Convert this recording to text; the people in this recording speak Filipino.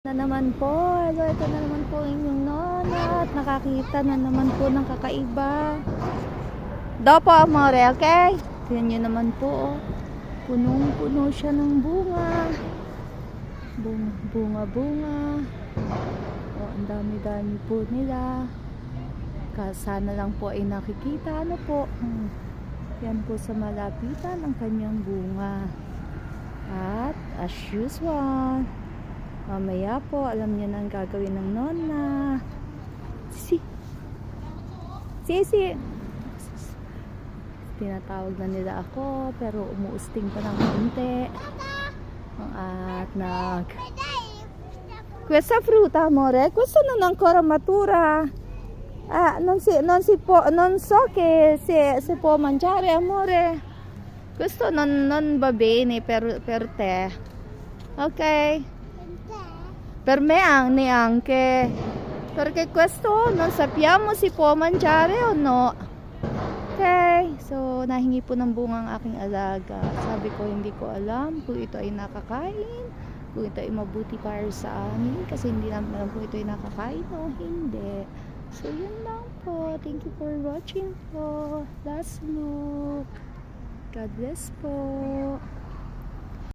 Na naman po, hello, ito na naman po inyong nona at nakakita na naman po ng kakaiba. Daw po amore, okay? Tingnan nyo naman po, oh. Punong-puno siya ng bunga. Bunga. Oh, ang dami-dami po nila. Sana lang po ay nakikita, ano po. Yan po sa malapitan ang kanyang bunga. At as usual, mamaya po, alam niyo na ang gagawin ng nona. Sisi. Tinatawag na nila ako, pero umuusting pa ng konti. At Questa frutta, amore, questo non ancora matura. Non so che se può mangiare, amore. Questo non va bene per te. Ok? Per me neanche, perché questo non sappiamo se può mangiare o no. Okay, so nahingi po ng bunga ang aking alaga. Sabi ko hindi ko alam kung ito ay nakakain, kung ito ay mabuti para sa amin, kasi hindi namin alam kung ito ay nakakain o hindi. So yun lang po. Thank you for watching po. Last look. God bless po.